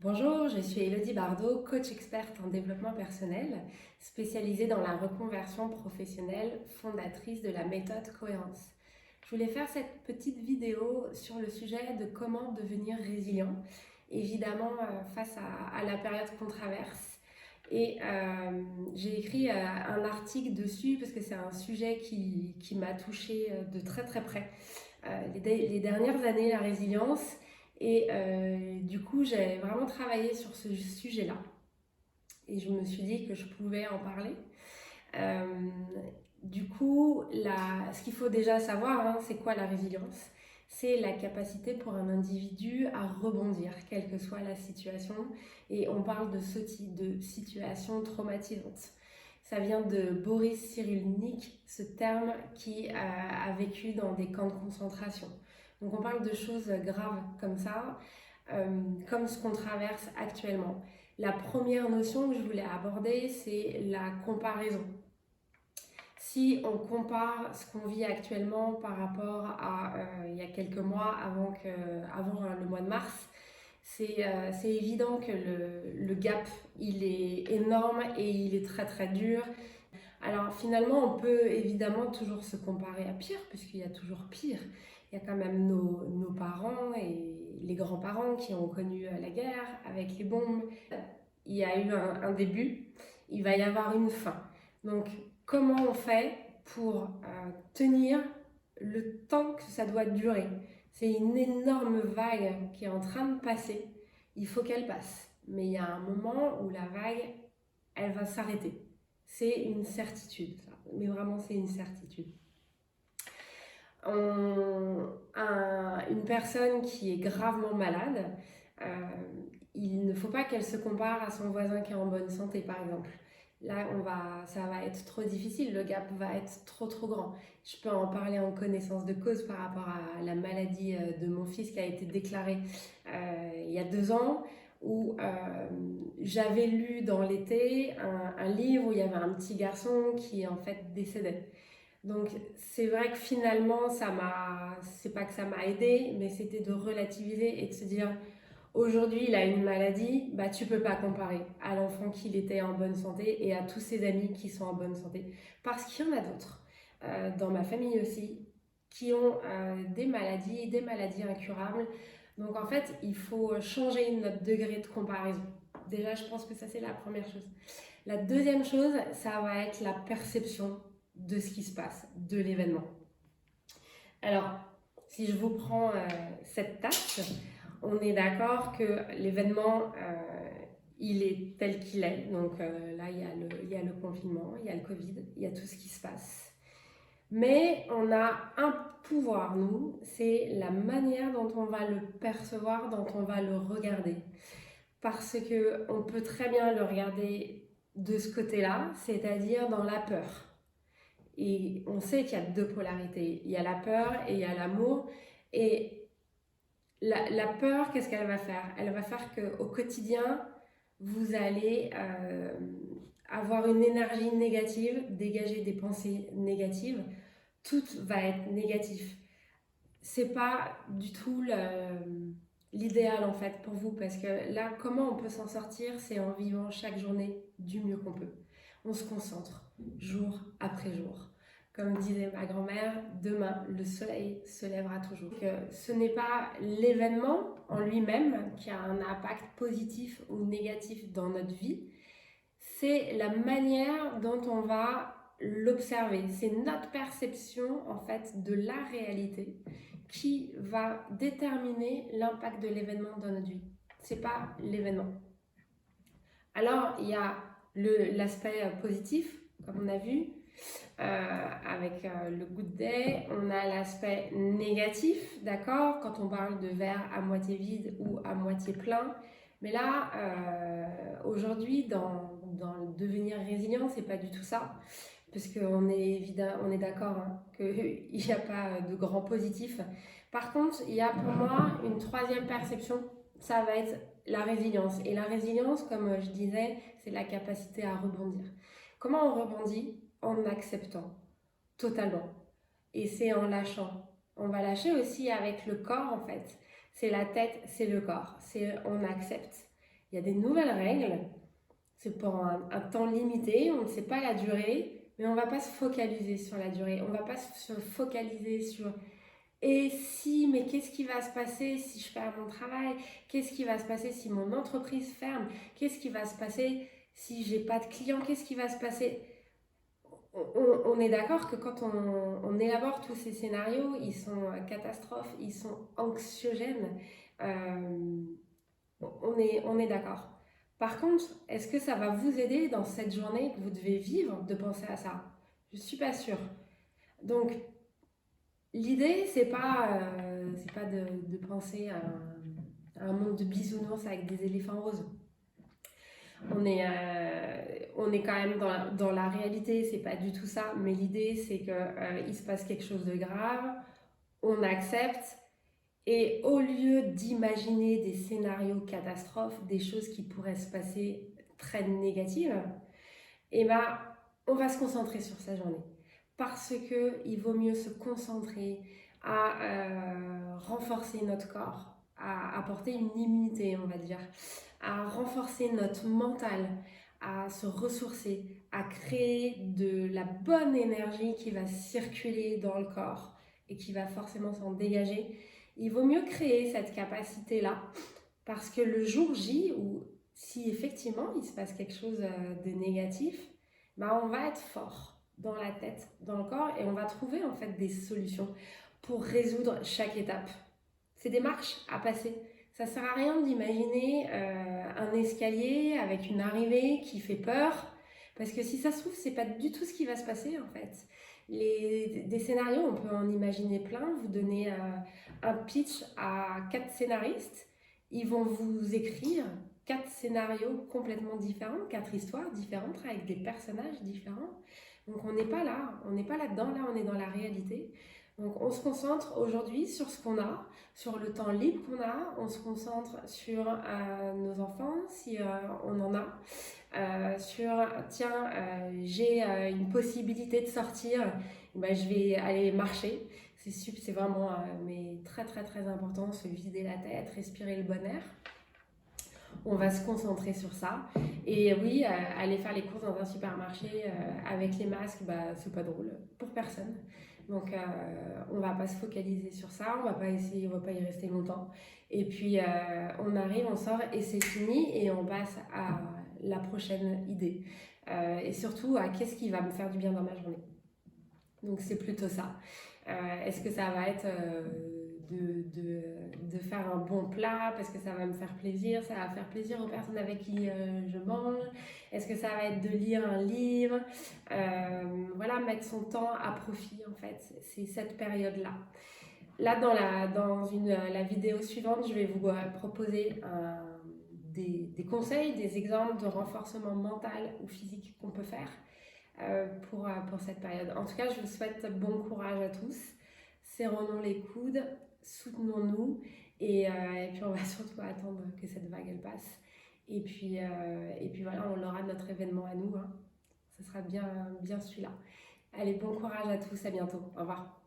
Bonjour, je suis Elodie Bardot, coach experte en développement personnel, spécialisée dans la reconversion professionnelle, fondatrice de la méthode Cohérence. Je voulais faire cette petite vidéo sur le sujet de comment devenir résilient, évidemment face à la période qu'on traverse. Et j'ai écrit un article dessus parce que c'est un sujet qui m'a touchée de très très près. Les dernières années, la résilience. Et du coup, j'ai vraiment travaillé sur ce sujet-là. Et je me suis dit que je pouvais en parler. Euh, du coup, ce qu'il faut déjà savoir, c'est quoi la résilience? C'est la capacité pour un individu à rebondir, quelle que soit la situation. Et on parle de ce type de situation traumatisante. Ça vient de Boris Cyrulnik, ce terme qui a vécu dans des camps de concentration. Donc on parle de choses graves comme ça, comme ce qu'on traverse actuellement. La première notion que je voulais aborder, c'est la comparaison. Si on compare ce qu'on vit actuellement par rapport à il y a quelques mois avant le mois de mars, c'est évident que le gap, il est énorme et il est très très dur. Alors finalement, on peut évidemment toujours se comparer à pire, puisqu'il y a toujours pire. Il y a quand même nos parents et les grands-parents qui ont connu la guerre avec les bombes. Il y a eu un début, il va y avoir une fin. Donc comment on fait pour tenir le temps que ça doit durer? C'est une énorme vague qui est en train de passer. Il faut qu'elle passe. Mais il y a un moment où la vague, elle va s'arrêter. C'est une certitude, ça. Mais vraiment, c'est une certitude. Une personne qui est gravement malade, euh, il ne faut pas qu'elle se compare à son voisin qui est en bonne santé, par exemple. Là, ça va être trop difficile, le gap va être trop grand. Je peux en parler en connaissance de cause par rapport à la maladie de mon fils qui a été déclarée il y a 2 ans, où j'avais lu dans l'été un livre où il y avait un petit garçon qui en fait décédait. Donc c'est vrai que finalement, c'est pas que ça m'a aidé, mais c'était de relativiser et de se dire, aujourd'hui il a une maladie, bah tu peux pas comparer à l'enfant qu'il était en bonne santé et à tous ses amis qui sont en bonne santé. Parce qu'il y en a d'autres, dans ma famille aussi, qui ont des maladies incurables. Donc en fait, il faut changer notre degré de comparaison. Déjà, je pense que ça c'est la première chose. La deuxième chose, ça va être la perception de ce qui se passe, de l'événement. Alors, si je vous prends cette tâche, on est d'accord que l'événement, il est tel qu'il est. Donc là, il y a le confinement, il y a le Covid, il y a tout ce qui se passe. Mais on a un pouvoir, nous, c'est la manière dont on va le percevoir, dont on va le regarder. Parce qu'on peut très bien le regarder de ce côté-là, c'est-à-dire dans la peur. Et on sait qu'il y a deux polarités. Il y a la peur et il y a l'amour. Et la peur, qu'est-ce qu'elle va faire? Elle va faire qu'au quotidien, vous allez avoir une énergie négative, dégager des pensées négatives. Tout va être négatif. C'est pas du tout l'idéal en fait pour vous, parce que là, comment on peut s'en sortir? C'est en vivant chaque journée du mieux qu'on peut. On se concentre jour après jour. Comme disait ma grand-mère, demain le soleil se lèvera toujours. Que ce n'est pas l'événement en lui-même qui a un impact positif ou négatif dans notre vie, c'est la manière dont on va l'observer. C'est notre perception en fait de la réalité qui va déterminer l'impact de l'événement dans notre vie. C'est pas l'événement. Alors il y a l'aspect positif, comme on a vu, avec le good day. On a l'aspect négatif, d'accord, quand on parle de verre à moitié vide ou à moitié plein. Mais là, aujourd'hui, dans le devenir résilient, c'est pas du tout ça. Parce qu'on est d'accord qu'il n'y a pas de grand positif. Par contre, il y a pour moi une troisième perception, ça va être la résilience. Et la résilience, comme je disais, c'est la capacité à rebondir. Comment on rebondit? En acceptant totalement. Et c'est en lâchant. On va lâcher aussi avec le corps en fait. C'est la tête, c'est le corps. C'est on accepte. Il y a des nouvelles règles, c'est pour un temps limité, on ne sait pas la durée, mais on ne va pas se focaliser sur la durée, on ne va pas se focaliser sur et si, mais qu'est-ce qui va se passer si je perds mon travail? Qu'est-ce qui va se passer si mon entreprise ferme? Qu'est-ce qui va se passer si j'ai pas de clients? Qu'est-ce qui va se passer? On est d'accord que quand on élabore tous ces scénarios, ils sont catastrophes, ils sont anxiogènes. Euh, on est d'accord. Par contre, est-ce que ça va vous aider dans cette journée que vous devez vivre de penser à ça? Je suis pas sûre. Donc, l'idée, c'est pas de penser à un monde de bisounours avec des éléphants roses. On est quand même dans la réalité, c'est pas du tout ça, mais l'idée, c'est qu'il il se passe quelque chose de grave, on accepte, et au lieu d'imaginer des scénarios catastrophes, des choses qui pourraient se passer très négatives, et ben, on va se concentrer sur sa journée. Parce qu'il vaut mieux se concentrer à renforcer notre corps, à apporter une immunité, on va dire, à renforcer notre mental, à se ressourcer, à créer de la bonne énergie qui va circuler dans le corps et qui va forcément s'en dégager. Il vaut mieux créer cette capacité-là parce que le jour J, où si effectivement il se passe quelque chose de négatif, bah on va être fort dans la tête, dans le corps, et on va trouver en fait des solutions pour résoudre chaque étape. C'est des marches à passer. Ça sert à rien d'imaginer un escalier avec une arrivée qui fait peur, parce que si ça se trouve, c'est pas du tout ce qui va se passer en fait. Des scénarios, on peut en imaginer plein. Vous donnez un pitch à 4 scénaristes, ils vont vous écrire 4 scénarios complètement différents, 4 histoires différentes avec des personnages différents. Donc on n'est pas là, on n'est pas là-dedans, là on est dans la réalité. Donc on se concentre aujourd'hui sur ce qu'on a, sur le temps libre qu'on a, on se concentre sur nos enfants si on en a, sur tiens, j'ai une possibilité de sortir, ben, je vais aller marcher. C'est vraiment mais très très très important, se vider la tête, respirer le bon air. On va se concentrer sur ça. Et oui, aller faire les courses dans un supermarché avec les masques, bah, c'est pas drôle pour personne. Donc on va pas se focaliser sur ça, on va pas essayer, on va pas y rester longtemps. Et puis on arrive, on sort et c'est fini et on passe à la prochaine idée. Et surtout à qu'est-ce qui va me faire du bien dans ma journée. Donc c'est plutôt ça. Est-ce que ça va être de faire un bon plat parce que ça va me faire plaisir, ça va faire plaisir aux personnes avec qui je mange? Est-ce que ça va être de lire un livre? Voilà, mettre son temps à profit en fait, c'est cette période-là. Là, la vidéo suivante, je vais vous proposer des conseils, des exemples de renforcement mental ou physique qu'on peut faire pour cette période. En tout cas, je vous souhaite bon courage à tous. Serrons-nous les coudes, soutenons-nous et puis on va surtout attendre que cette vague elle passe. Et puis voilà, on aura notre événement à nous. Hein. Ce sera bien celui-là. Allez, bon courage à tous, à bientôt. Au revoir.